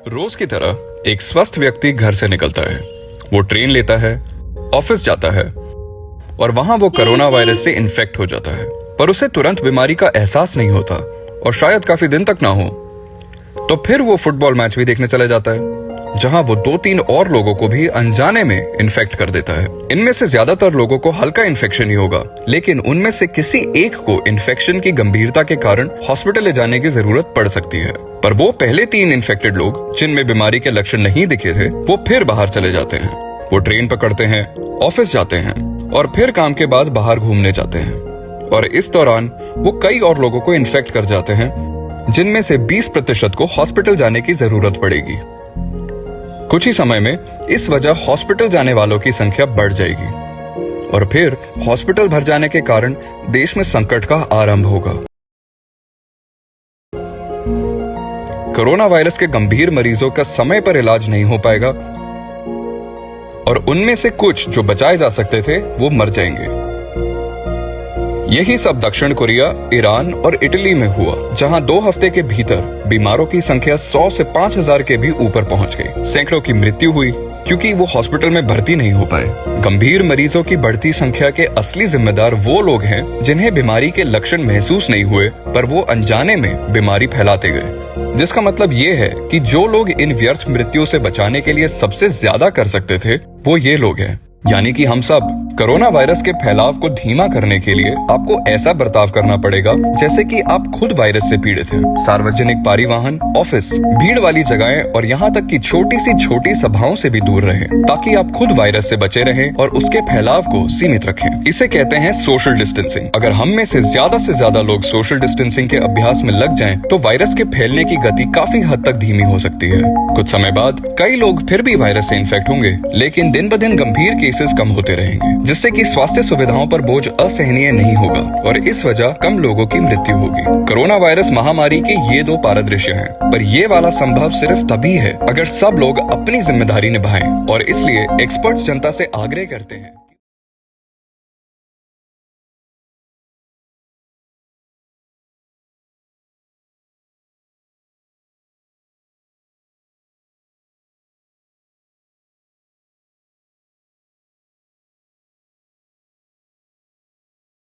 रोज की तरह एक स्वस्थ व्यक्ति घर से निकलता है। वो ट्रेन लेता है, ऑफिस जाता है और वहां वो कोरोना वायरस से इन्फेक्ट हो जाता है, पर उसे तुरंत बीमारी का एहसास नहीं होता और शायद काफी दिन तक ना हो। तो फिर वो फुटबॉल मैच भी देखने चले जाता है, जहां वो 2-3 और लोगों को भी अनजाने में इन्फेक्ट कर देता है। इनमें से ज्यादातर लोगों को हल्का इन्फेक्शन ही होगा, लेकिन उनमें से किसी एक को इन्फेक्शन की गंभीरता के कारण हॉस्पिटल ले जाने की जरूरत पड़ सकती है। पर वो पहले 3 इन्फेक्टेड लोग जिनमें बीमारी के लक्षण नहीं दिखे थे, वो फिर बाहर चले जाते हैं। वो ट्रेन पकड़ते हैं, ऑफिस जाते हैं और फिर काम के बाद बाहर घूमने जाते हैं, और इस दौरान वो कई और लोगों को इन्फेक्ट कर जाते हैं, जिनमें से 20% को हॉस्पिटल जाने की जरूरत पड़ेगी। कुछ ही समय में इस वजह हॉस्पिटल जाने वालों की संख्या बढ़ जाएगी और फिर हॉस्पिटल भर जाने के कारण देश में संकट का आरंभ होगा। कोरोना वायरस के गंभीर मरीजों का समय पर इलाज नहीं हो पाएगा और उनमें से कुछ जो बचाए जा सकते थे वो मर जाएंगे। यही सब दक्षिण कोरिया, ईरान और इटली में हुआ, जहां 2 हफ्ते के भीतर बीमारों की संख्या 100 से 5000 के भी ऊपर पहुंच गई। सैकड़ों की मृत्यु हुई क्योंकि वो हॉस्पिटल में भर्ती नहीं हो पाए। गंभीर मरीजों की बढ़ती संख्या के असली जिम्मेदार वो लोग हैं जिन्हें बीमारी के लक्षण महसूस नहीं हुए, पर वो अनजाने में बीमारी फैलाते गए। जिसका मतलब ये है कि जो लोग इन व्यर्थ मृत्यु से बचाने के लिए सबसे ज्यादा कर सकते थे, वो ये लोग हैं, यानी कि हम सब। कोरोना वायरस के फैलाव को धीमा करने के लिए आपको ऐसा बर्ताव करना पड़ेगा जैसे कि आप खुद वायरस से पीड़ित हैं। सार्वजनिक परिवहन, ऑफिस, भीड़ वाली जगहें और यहाँ तक कि छोटी सभाओं से भी दूर रहें, ताकि आप खुद वायरस से बचे रहें और उसके फैलाव को सीमित रखें। इसे कहते हैं सोशल डिस्टेंसिंग। अगर हम में से ज्यादा लोग सोशल डिस्टेंसिंग के अभ्यास में लग जाएं, तो वायरस के फैलने की गति काफी हद तक धीमी हो सकती है। कुछ समय बाद कई लोग फिर भी वायरस से इन्फेक्ट होंगे, लेकिन दिन ब दिन गंभीर केसेस कम होते रहेंगे, जिससे कि स्वास्थ्य सुविधाओं पर बोझ असहनीय नहीं होगा और इस वजह कम लोगों की मृत्यु होगी। कोरोना वायरस महामारी के ये 2 परिदृश्य हैं, पर ये वाला संभव सिर्फ तभी है अगर सब लोग अपनी जिम्मेदारी निभाएं, और इसलिए एक्सपर्ट्स जनता से आग्रह करते हैं